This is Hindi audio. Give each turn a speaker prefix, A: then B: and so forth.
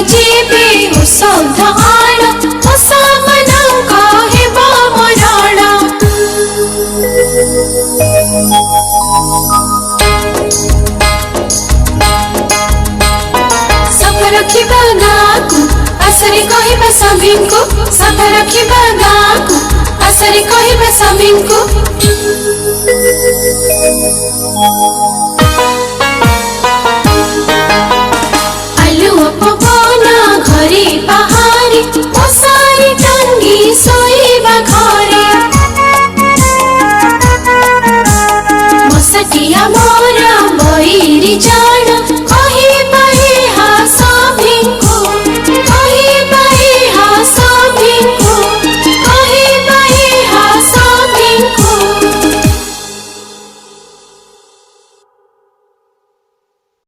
A: जीवे औषध आण ओसामनंक हेबो मरण। सफा रखिबा गाँकु आसरे कहबा समीको, सफा रखिबा गाँकु आसरे कहबा समीको। आलुओ पवन घरे बाहरे मशारी टांगी सोइबा घरे। मशाटिया मोर